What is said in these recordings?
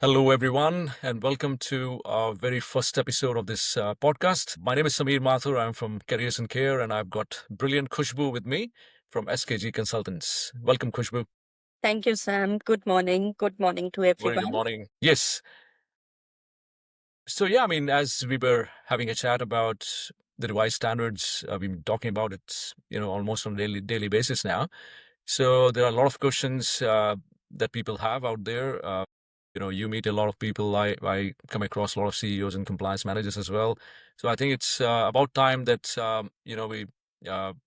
Hello, everyone, and welcome to our very first episode of this podcast. My name is Sameer Mathur. I'm from Careers and Care, and I've got brilliant Khushbu with me from SKG Consultants. Welcome, Khushbu. Thank you, Sam. Good morning. Good morning to Very good everyone. morning. Yes. So, yeah, I mean, as we were having a chat about the revised standards, we've been talking about it, almost on a daily basis now. So there are a lot of questions that people have out there. You meet a lot of people. I come across a lot of CEOs and compliance managers as well. So I think it's about time that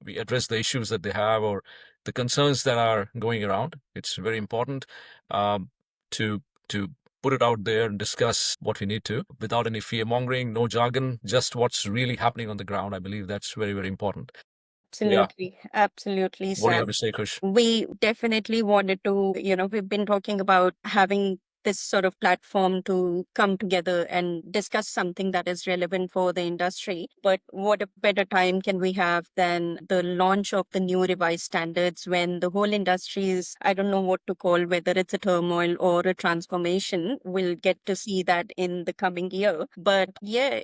we address the issues that they have or the concerns that are going around. It's very important um, to to put it out there and discuss what we need to without any fear mongering, no jargon, just what's really happening on the ground. I believe that's very, very important. Yeah. Absolutely. Absolutely, What do you have Sam. to say, Kush? We definitely wanted to, we've been talking about having this sort of platform to come together and discuss something that is relevant for the industry. But what a better time can we have than the launch of the new revised standards when the whole industry is, I don't know what to call, whether it's a turmoil or a transformation. We'll get to see that in the coming year. But yeah,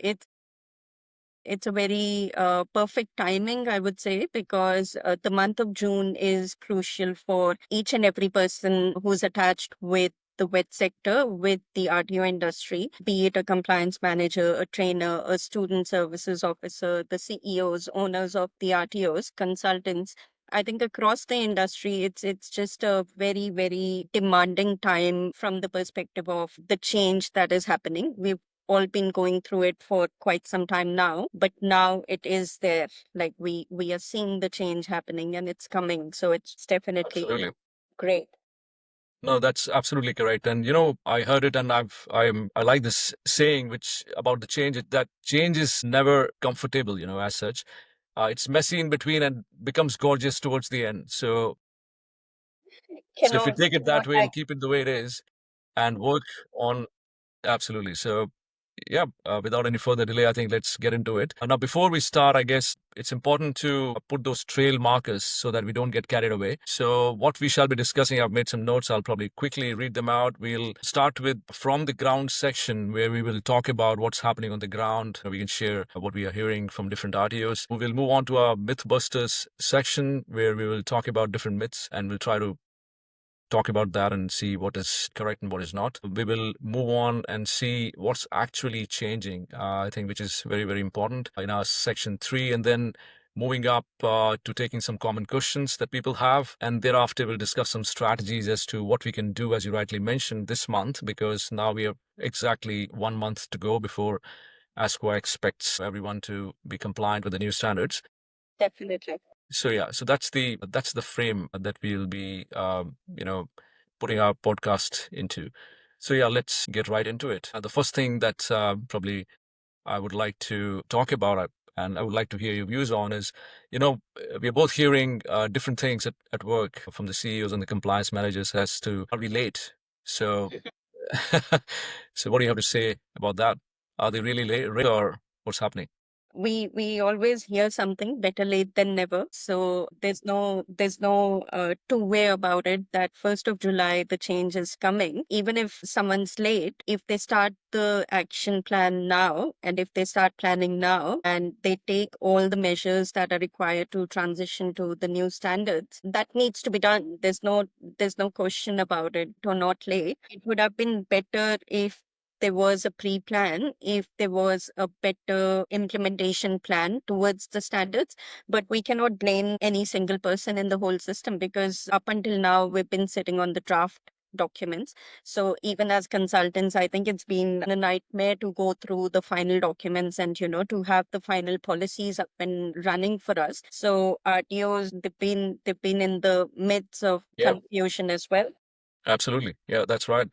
it's a very perfect timing, I would say, because the month of June is crucial for each and every person who's attached with the wet sector, with the RTO industry, be it a compliance manager, a trainer, a student services officer, the CEOs, owners of the RTOs, consultants. I think across the industry, it's just a very, very demanding time from the perspective of the change that is happening. We've all been going through it for quite some time now, but now it is there. Like we are seeing the change happening and it's coming. So it's definitely Absolutely. great. No, that's absolutely correct. And I heard it, and I like this saying, which about the change. That change is never comfortable, as such. It's messy in between and becomes gorgeous towards the end. So if we take it that Cannot way and keep it the way it is, and work on absolutely. So yeah, without any further delay, I think let's get into it. Now, before we start, I guess it's important to put those trail markers so that we don't get carried away. So, what we shall be discussing, I've made some notes. I'll probably quickly read them out. We'll start with from the ground section where we will talk about what's happening on the ground. We can share what we are hearing from different RTOs. We will move on to our Mythbusters section where we will talk about different myths and we'll try to talk about that and see what is correct and what is not. We will move on and see what's actually changing, I think, which is very, very important in our section 3. And then moving up to taking some common questions that people have. And thereafter, we'll discuss some strategies as to what we can do, as you rightly mentioned, this month, because now we have exactly 1 month to go before ASQA expects everyone to be compliant with the new standards. Definitely. So yeah, so that's the frame that we'll be putting our podcast into. So yeah, let's get right into it. The first thing that probably I would like to talk about and I would like to hear your views on is, we're both hearing different things at work from the CEOs and the compliance managers as to are we late? So, so what do you have to say about that? Are they really late or what's happening? We always hear something better late than never. So there's no two way about it that 1st of July the change is coming. Even if someone's late, if they start the action plan now and if they start planning now and they take all the measures that are required to transition to the new standards, that needs to be done. There's no question about it or not late. It would have been better if there was a pre-plan, if there was a better implementation plan towards the standards. But we cannot blame any single person in the whole system because up until now, we've been sitting on the draft documents. So even as consultants, I think it's been a nightmare to go through the final documents and, to have the final policies up and running for us. So RTOs, they've been in the midst of Yeah, confusion as well. absolutely. Yeah, that's right.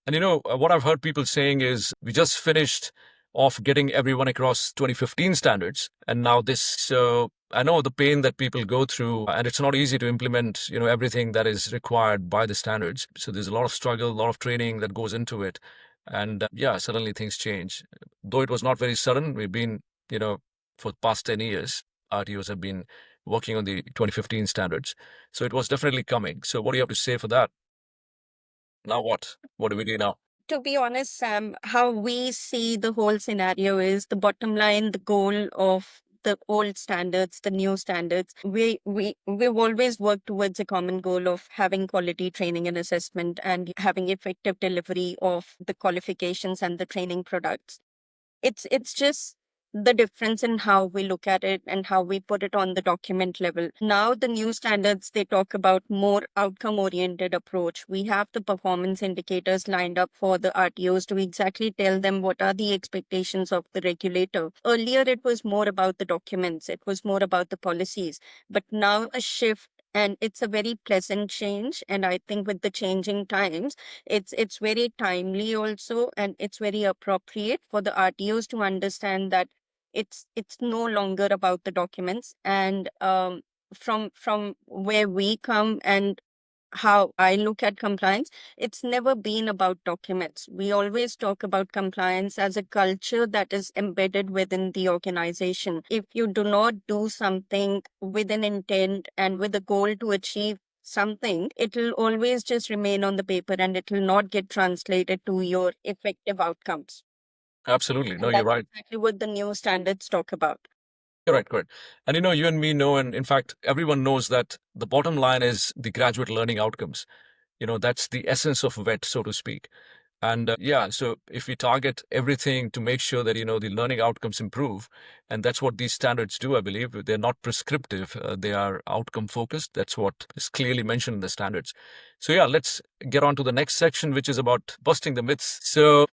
And what I've heard people saying is we just finished off getting everyone across 2015 standards and now this. So I know the pain that people go through and it's not easy to implement, everything that is required by the standards. So there's a lot of struggle, a lot of training that goes into it. And yeah, suddenly things change. Though it was not very sudden, we've been, for the past 10 years, RTOs have been working on the 2015 standards. So it was definitely coming. So what do you have to say for that? Now what? What do we do now? To be honest, Sam, how we see the whole scenario is the bottom line, the goal of the old standards, the new standards. We've always worked towards a common goal of having quality training and assessment and having effective delivery of the qualifications and the training products. It's just the difference in how we look at it and how we put it on the document level. Now the new standards, they talk about more outcome oriented approach. We have the performance indicators lined up for the RTOs to exactly tell them what are the expectations of the regulator. Earlier it was more about the documents, it was more about the policies, but now a shift, and it's a very pleasant change. And I think with the changing times, it's very timely also, and it's very appropriate for the RTOs to understand that it's no longer about the documents. And from where we come and how I look at compliance, it's never been about documents. We always talk about compliance as a culture that is embedded within the organization. If you do not do something with an intent and with a goal to achieve something, it will always just remain on the paper and it will not get translated to your effective outcomes. Absolutely. No, And you're that's right. exactly what the new standards talk about. Correct, correct. And you and me know, and in fact, everyone knows that the bottom line is the graduate learning outcomes. That's the essence of VET, so to speak. And yeah, so if we target everything to make sure that, the learning outcomes improve, and that's what these standards do, I believe. They're not prescriptive, they are outcome focused. That's what is clearly mentioned in the standards. So yeah, let's get on to the next section, which is about busting the myths. So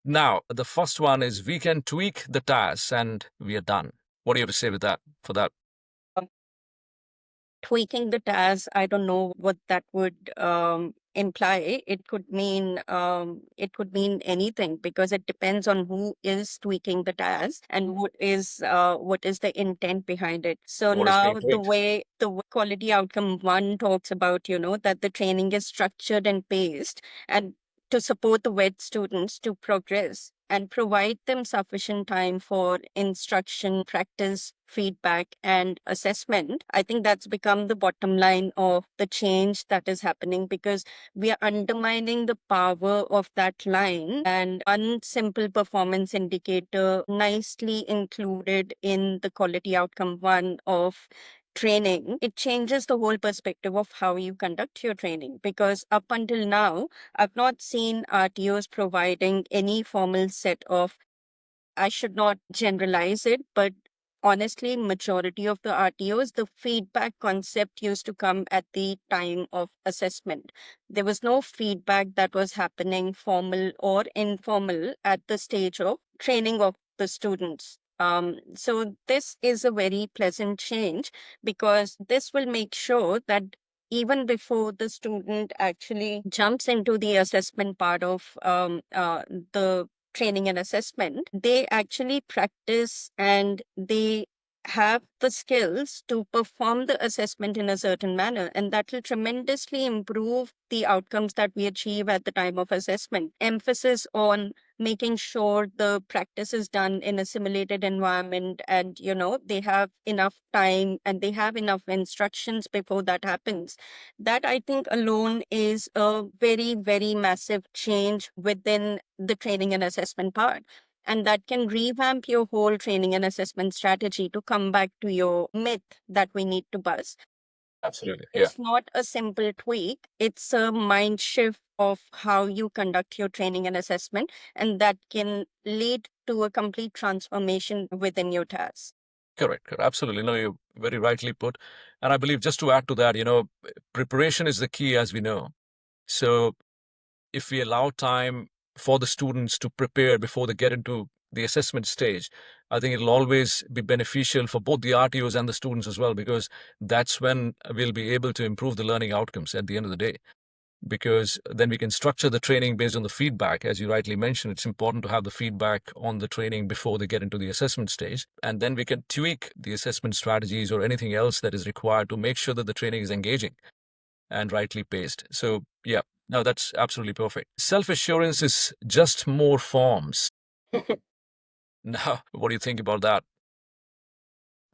now, the first one is we can tweak the tasks and we are done. What do you have to say with that for that? Tweaking the task, I don't know what that would imply. It could mean anything, because it depends on who is tweaking the task and what is the intent behind it. So What is being now the tweaked? way quality outcome one talks about, that the training is structured and paced, and to support the wet students to progress and provide them sufficient time for instruction, practice, feedback, and assessment. I think that's become the bottom line of the change that is happening, because we are undermining the power of that line. And one simple performance indicator, nicely included in the quality outcome one of training, it changes the whole perspective of how you conduct your training. Because up until now, I've not seen RTOs providing any formal set of, I should not generalize it, but honestly, majority of the RTOs, the feedback concept used to come at the time of assessment. There was no feedback that was happening, formal or informal, at the stage of training of the students. So this is a very pleasant change, because this will make sure that even before the student actually jumps into the assessment part of the training and assessment, they actually practice and they have the skills to perform the assessment in a certain manner. And that will tremendously improve the outcomes that we achieve at the time of assessment. Emphasis on making sure the practice is done in a simulated environment, and they have enough time and they have enough instructions before that happens. That, I think, alone is a very, very massive change within the training and assessment part. And that can revamp your whole training and assessment strategy to come back to your myth that we need to buzz. Absolutely. Yeah. It's not a simple tweak, it's a mind shift of how you conduct your training and assessment, and that can lead to a complete transformation within your task. Correct. Correct. Absolutely. No, you very rightly put. And I believe just to add to that, preparation is the key, as we know. So if we allow time for the students to prepare before they get into the assessment stage, I think it'll always be beneficial for both the RTOs and the students as well, because that's when we'll be able to improve the learning outcomes at the end of the day. Because then we can structure the training based on the feedback. As you rightly mentioned, it's important to have the feedback on the training before they get into the assessment stage. And then we can tweak the assessment strategies or anything else that is required to make sure that the training is engaging and rightly paced. So, yeah, no, that's absolutely perfect. Self assurance is just more forms. Now, what do you think about that?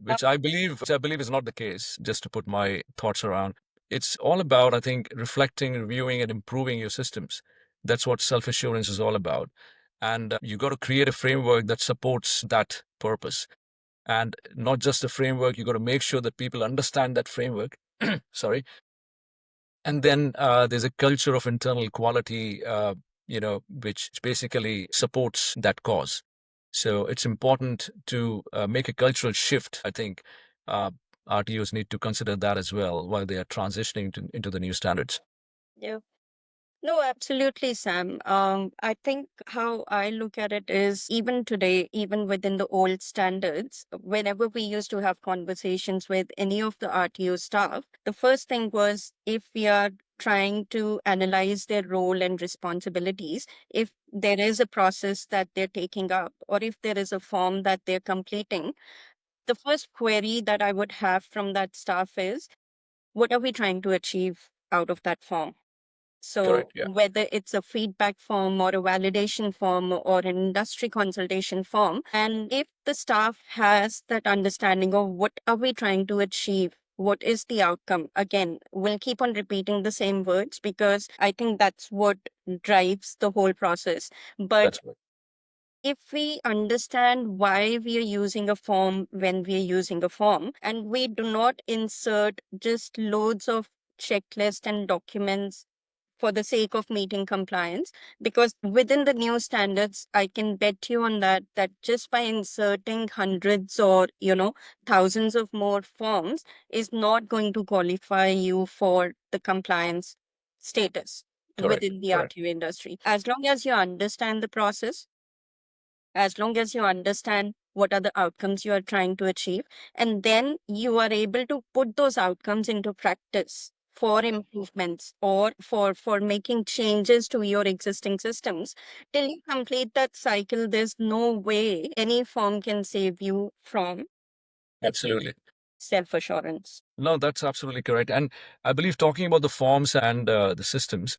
Which I believe is not the case, just to put my thoughts around. It's all about, I think, reflecting, reviewing, and improving your systems. That's what self-assurance is all about. And you got to create a framework that supports that purpose. And not just a framework, you got to make sure that people understand that framework. Sorry. And then there's a culture of internal quality, which basically supports that cause. So it's important to make a cultural shift. I think uh, RTOs need to consider that as well while they are transitioning into the new standards. Yeah. No, absolutely, Sam. I think how I look at it is even today, even within the old standards, whenever we used to have conversations with any of the RTO staff, the first thing was if we are trying to analyze their role and responsibilities, if there is a process that they're taking up, or if there is a form that they're completing, the first query that I would have from that staff is, what are we trying to achieve out of that form? So Correct. Yeah. whether it's a feedback form or a validation form or an industry consultation form, and if the staff has that understanding of what are we trying to achieve, what is the outcome? Again, we'll keep on repeating the same words because I think that's what drives the whole process. But That's right. if we understand why we are using a form when we are using a form, and we do not insert just loads of checklists and documents for the sake of meeting compliance, because within the new standards I can bet you on that just by inserting hundreds or thousands of more forms is not going to qualify you for the compliance status Correct. within the Correct. RTO industry. As long as you understand the process, as long as you understand what are the outcomes you are trying to achieve, and then you are able to put those outcomes into practice for improvements or for making changes to your existing systems, till you complete that cycle, there's no way any firm can save you from Absolutely. self assurance. No, that's absolutely correct. And I believe talking about the forms and the systems,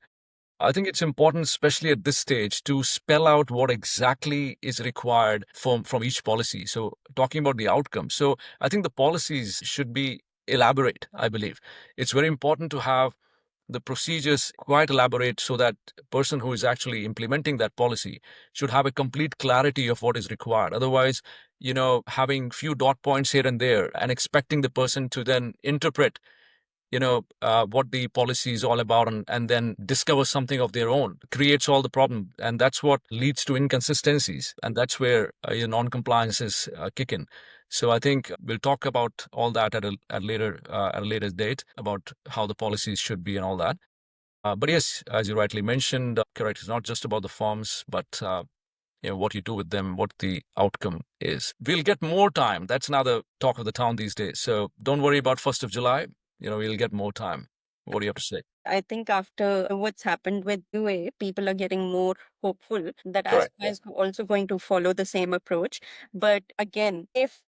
I think it's important, especially at this stage, to spell out what exactly is required from each policy. So, talking about the outcome. So, I think the policies should be elaborate, I believe. It's very important to have the procedures quite elaborate so that person who is actually implementing that policy should have a complete clarity of what is required. Otherwise, having few dot points here and there and expecting the person to then interpret what the policy is all about, and then discover something of their own creates all the problem, and that's what leads to inconsistencies, and that's where your non-compliances kick in. So I think we'll talk about all that at a later date about how the policies should be and all that. But yes, as you rightly mentioned, correct, it's not just about the forms, but what you do with them, what the outcome is. We'll get more time. That's another talk of the town these days. So don't worry about 1st of July. We'll get more time. What do you have to say? I think after what's happened with UA, people are getting more hopeful that Correct. ASPA is also going to follow the same approach. But again, if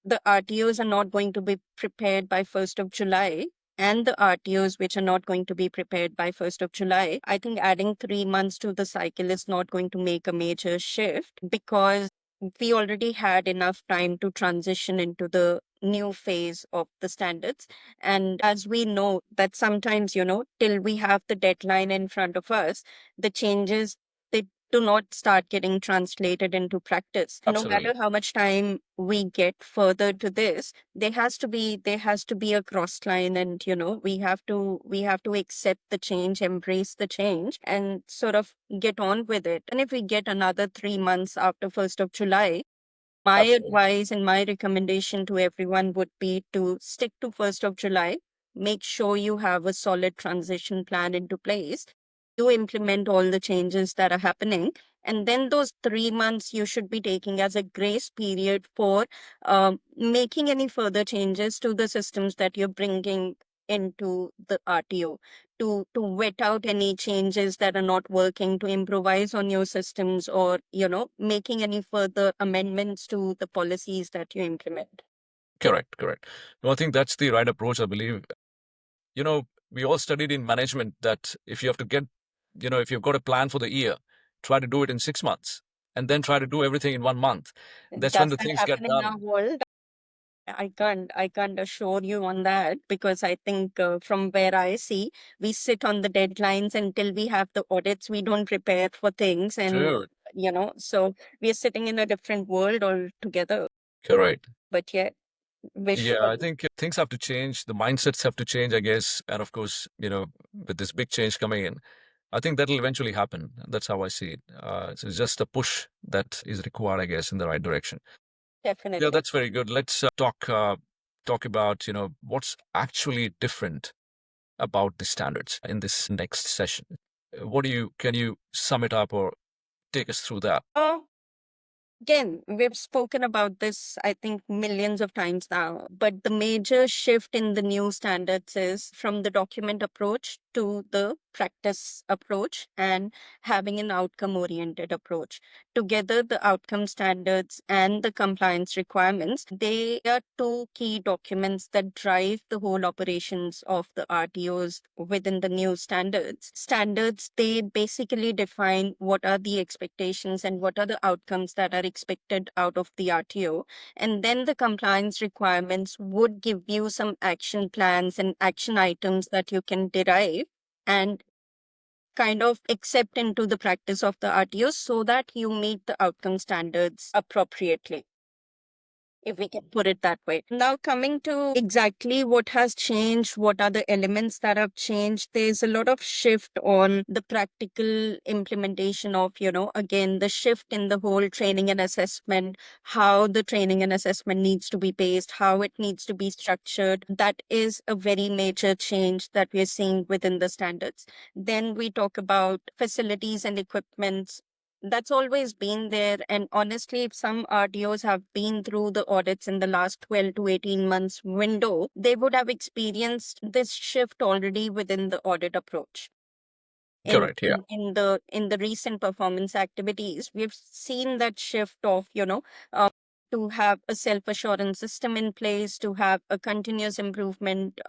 the RTOs are not going to be prepared by 1st of July, and the RTOs which are not going to be prepared by 1st of July, I think adding 3 months to the cycle is not going to make a major shift, because we already had enough time to transition into the new phase of the standards. And as we know that sometimes, till we have the deadline in front of us, the changes, they do not start getting translated into practice. No Absolutely. matter how much time we get further to this, there has to be a cross line, and we have to accept the change, embrace the change, and sort of get on with it. And if we get another 3 months after 1st of July, my Absolutely. advice and my recommendation to everyone would be to stick to 1st of July. Make sure you have a solid transition plan into place. You implement all the changes that are happening. And then those 3 months you should be taking as a grace period for making any further changes to the systems that you're bringing into the RTO, to vet out any changes that are not working, to improvise on your systems, or making any further amendments to the policies that you implement. Correct. Correct. No, I think that's the right approach, I believe. We all studied in management that if you've got a plan for the year, try to do it in 6 months and then try to do everything in one month. That's when Does the that things get happen in done. our world? I can't assure you on that, because I think from where I see, we sit on the deadlines until we have the audits. We don't prepare for things, and True. so we are sitting in a different world altogether. Correct. But yet, wish Yeah, for I think things have to change. The mindsets have to change, I guess. And of course, with this big change coming in, I think that'll eventually happen. That's how I see it. So it's just a push that is required, I guess, in the right direction. Yeah, definitely. that's very good. Let's talk about what's actually different about the standards in this next session. What do you can you sum it up or take us through that? Again, we've spoken about this, I think, millions of times now, but the major shift in the new standards is from the document approach to the practice approach and having an outcome oriented approach. Together, the outcome standards and the compliance requirements, they are two key documents that drive the whole operations of the RTOs within the new standards. Standards, they basically define what are the expectations and what are the outcomes that are expected out of the RTO. And then the compliance requirements would give you some action plans and action items that you can derive and kind of accept into the practice of the RTO so that you meet the outcome standards appropriately, if we can put it that way. Now, coming to exactly what has changed, what are the elements that have changed, there's a lot of shift on the practical implementation of, again, the shift in the whole training and assessment, how the training and assessment needs to be paced, how it needs to be structured. That is a very major change that we're seeing within the standards. Then we talk about facilities and equipment. That's always been there. And honestly, if some RTOs have been through the audits in the last 12 to 18 months window, they would have experienced this shift already within the audit approach. In, Correct. Yeah. in the recent performance activities, we've seen that shift of, to have a self assurance system in place, to have a continuous improvement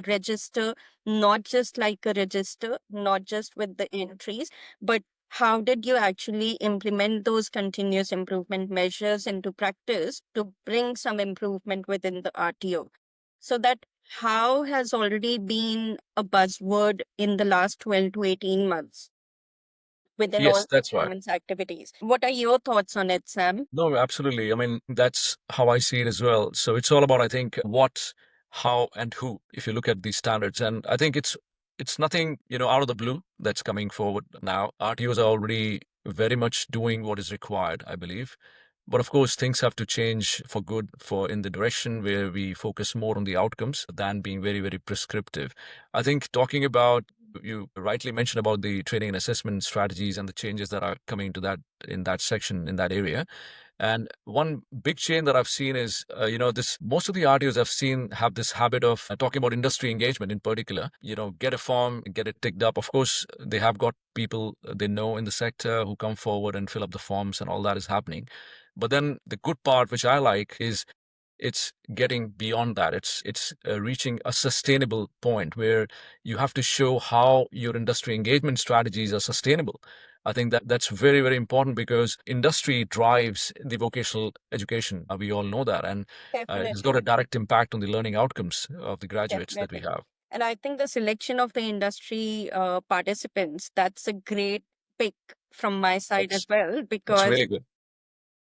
register, not just like a register, not just with the entries, but how did you actually implement those continuous improvement measures into practice to bring some improvement within the RTO? So that how has already been a buzzword in the last 12 to 18 months within all Yes, that's right. performance activities. What are your thoughts on it, Sam? No, absolutely. I mean, that's how I see it as well. So it's all about, I think, what, how, and who, if you look at these standards. And I think it's nothing, out of the blue that's coming forward now. RTOs are already very much doing what is required, I believe. But of course, things have to change for good, for in the direction where we focus more on the outcomes than being very, very prescriptive. I think talking about, you rightly mentioned about the training and assessment strategies and the changes that are coming to that in that section, in that area. And one big change that I've seen is, this most of the RTOs I've seen have this habit of talking about industry engagement in particular. Get a form, get it ticked up. Of course, they have got people they know in the sector who come forward and fill up the forms, and all that is happening. But then the good part, which I like, is it's getting beyond that. It's reaching a sustainable point where you have to show how your industry engagement strategies are sustainable. I think that's very, very important because industry drives the vocational education. We all know that, and it's got Definitely, a direct impact on the learning outcomes of the graduates that we definitely. have. And I think the selection of the industry participants, that's a great pick from my side as That's well, that's because really good.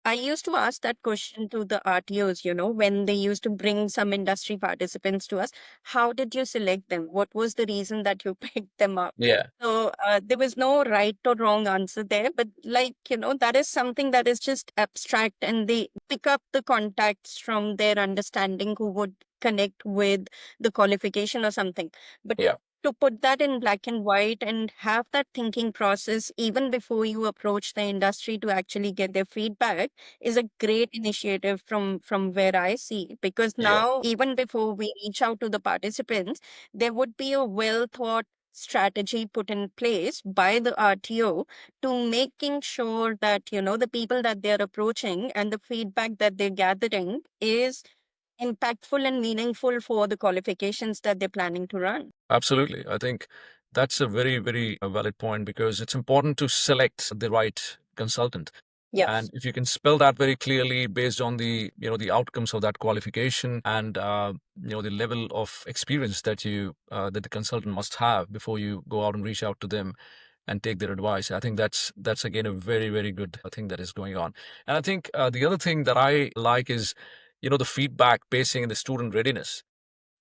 I used to ask that question to the RTOs, when they used to bring some industry participants to us. How did you select them? What was the reason that you picked them up? Yeah, So there was no right or wrong answer there, but that is something that is just abstract, and they pick up the contacts from their understanding who would connect with the qualification or something. But yeah, to put that in black and white and have that thinking process even before you approach the industry to actually get their feedback is a great initiative from where I see, because yeah. now even before we reach out to the participants, there would be a well thought strategy put in place by the RTO to making sure that the people that they're approaching and the feedback that they're gathering is impactful and meaningful for the qualifications that they're planning to run. Absolutely. I think that's a very, very valid point because it's important to select the right consultant. Yes, And if you can spell that very clearly based on the the outcomes of that qualification and the level of experience that the consultant must have before you go out and reach out to them and take their advice. I think that's again a very, very good thing that is going on. And I think the other thing that I like is the feedback pacing and the student readiness,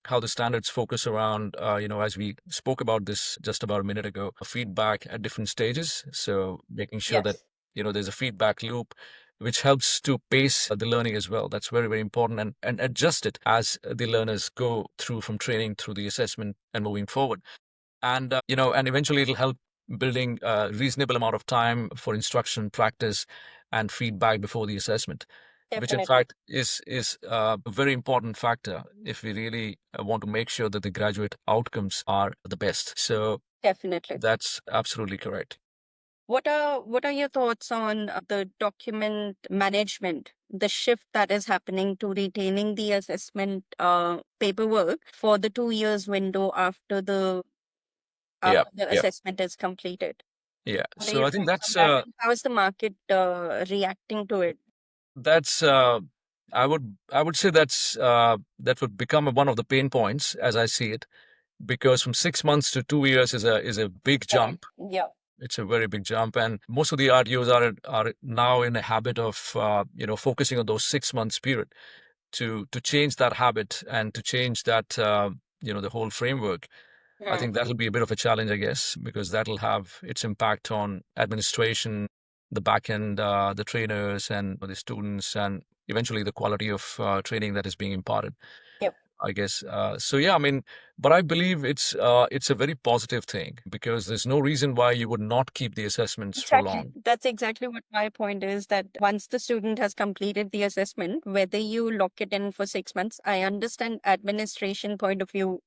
how the standards focus around, as we spoke about this just about a minute ago, feedback at different stages. So making sure that, yes, there's a feedback loop which helps to pace the learning as well. That's very, very important, and adjust it as the learners go through from training through the assessment and moving forward. And, and eventually it'll help building a reasonable amount of time for instruction, practice, and feedback before the assessment, which in definitely, fact is a very important factor if we really want to make sure that the graduate outcomes are the best. So definitely. that's absolutely correct. What are your thoughts on the document management, the shift that is happening to retaining the assessment paperwork for the 2 years window Yeah, after the yeah, assessment is completed? yeah. What are So your I think thoughts on that? And how is the market reacting to it? that's I would say that would become one of the pain points as I see it, because from 6 months to 2 years is a big Correct. jump. Yeah. It's a very big jump, and most of the RTOs are now in a habit of focusing on those 6 months period to change that habit and to change that the whole framework. I Hmm. think that'll be a bit of a challenge, I guess, because that'll have its impact on administration, the back end, the trainers, and the students, and eventually the quality of training that is being imparted, Yep. I guess. So yeah, I mean, but I believe it's a very positive thing because there's no reason why you would not keep the assessments for Exactly. long. That's exactly what my point is, that once the student has completed the assessment, whether you lock it in for 6 months, I understand administration point of view,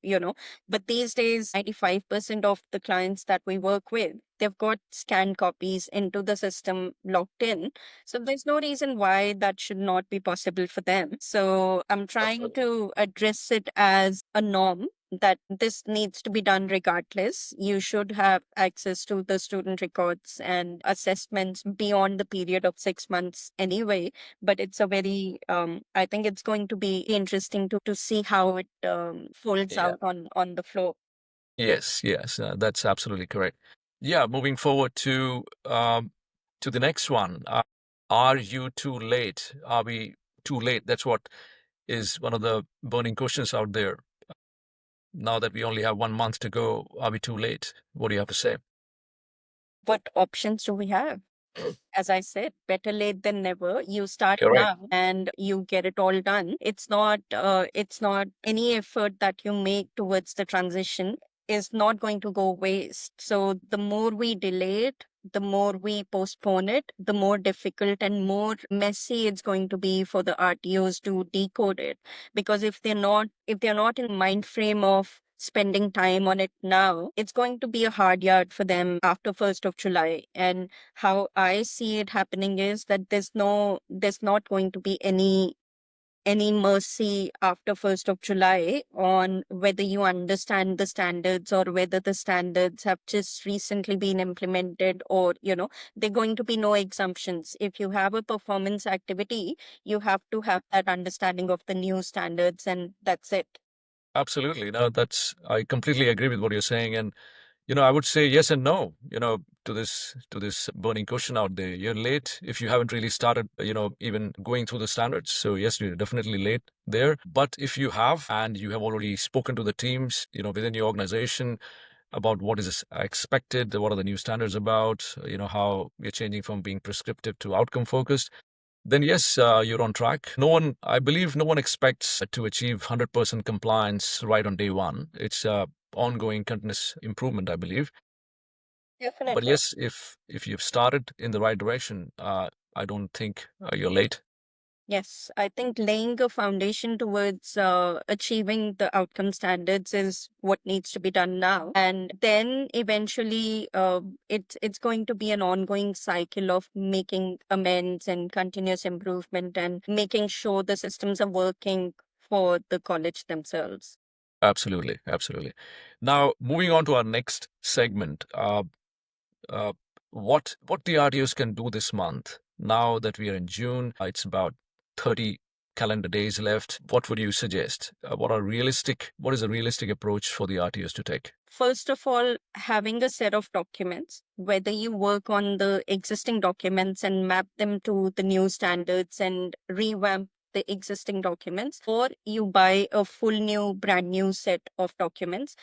but these days, 95% of the clients that we work with, they've got scanned copies into the system locked in. So there's no reason why that should not be possible for them. So I'm trying to address it as a norm that this needs to be done regardless. You should have access to the student records and assessments beyond the period of 6 months anyway. But it's a very, I think it's going to be interesting to see how it folds Yeah. out on the floor. Yes, yes, that's absolutely correct. Yeah, moving forward to the next one. Are you too late? Are we too late? That's what is one of the burning questions out there. Now that we only have 1 month to go, are we too late? What do you have to say? What options do we have? As I said, better late than never. You start Correct. now and you get it all done. It's not any effort that you make towards the transition is not going to go waste. So the more we delay it, the more we postpone it, the more difficult and more messy it's going to be for the RTOs to decode it. Because if they're not in mind frame of spending time on it now, it's going to be a hard yard for them after 1st of July. And how I see it happening is that there's not going to be any mercy after 1st of July on whether you understand the standards or whether the standards have just recently been implemented, or there going to be no exemptions. If you have a performance activity, you have to have that understanding of the new standards, and that's it. Absolutely. No, I completely agree with what you're saying. And I would say yes and no, to this burning question out there. You're late if you haven't really started, even going through the standards. So yes, you're definitely late there. But if you have and you have already spoken to the teams, within your organization about what is expected, what are the new standards about, how you're changing from being prescriptive to outcome focused, then yes, you're on track. I believe no one expects to achieve 100% compliance right on day one. It's ongoing continuous improvement, I believe. But Definitely. yes, if you've started in the right direction, I don't think you're late. Yes, I think laying a foundation towards achieving the outcome standards is what needs to be done now. And then eventually, it's going to be an ongoing cycle of making amends and continuous improvement and making sure the systems are working for the college themselves. Absolutely, absolutely. Now, moving on to our next segment, uh, what the RDOs can do this month Now that we are in June, it's about 30 calendar days left. What would you suggest? What is a realistic approach for the RTOs to take? First of all, having a set of documents, whether you work on the existing documents and map them to the new standards and revamp the existing documents, or you buy a full new, brand new set of documents,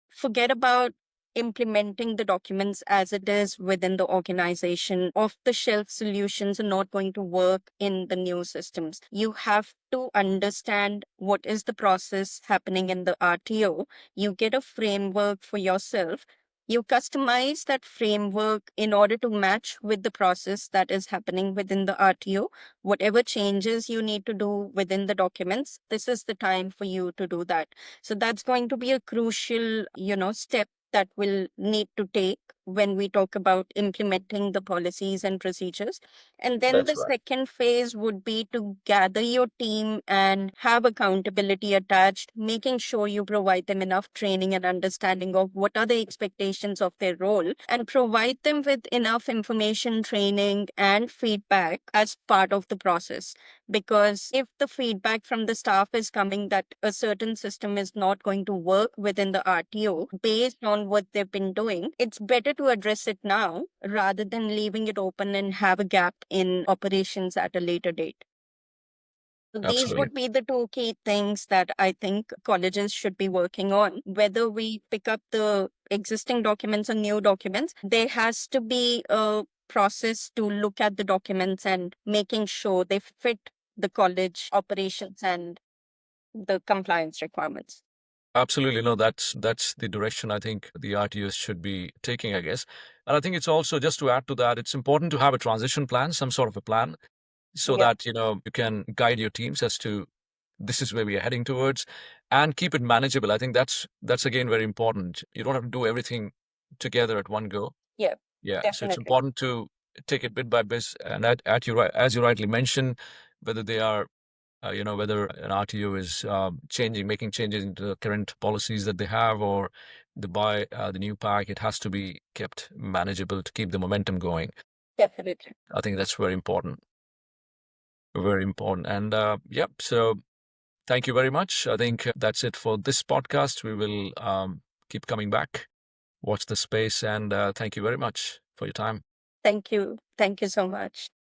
forget about implementing the documents as it is within the organization. Off the shelf solutions are not going to work in the new systems. You have to understand what is the process happening in the RTO. You get a framework for yourself. You customize that framework in order to match with the process that is happening within the RTO. Whatever changes you need to do within the documents, this is the time for you to do that. So that's going to be a crucial, step that will need to take when we talk about implementing the policies and procedures. And then That's the right. second phase would be to gather your team and have accountability attached, making sure you provide them enough training and understanding of what are the expectations of their role, and provide them with enough information, training, and feedback as part of the process. Because if the feedback from the staff is coming that a certain system is not going to work within the RTO based on what they've been doing, it's better to address it now rather than leaving it open and have a gap in operations at a later date. So these Absolutely. would be the two key things that I think colleges should be working on. Whether we pick up the existing documents or new documents, there has to be a process to look at the documents and making sure they fit the college operations and the compliance requirements. Absolutely. No, that's the direction I think the RTOs should be taking, I guess. And I think it's also, just to add to that, it's important to have a transition plan, some sort of a plan, so Yep. that you can guide your teams as to this is where we are heading towards, and keep it manageable. I think that's again very important. You don't have to do everything together at one go. Yep. Yeah, so it's Definitely. important to take it bit by bit, and as you rightly mentioned, whether they are whether an RTO is making changes into the current policies that they have, or they buy the new pack, it has to be kept manageable to keep the momentum going. Definitely. I think that's very important. Very important. And yep, so thank you very much. I think that's it for this podcast. We will keep coming back, watch the space, and thank you very much for your time. Thank you. Thank you so much.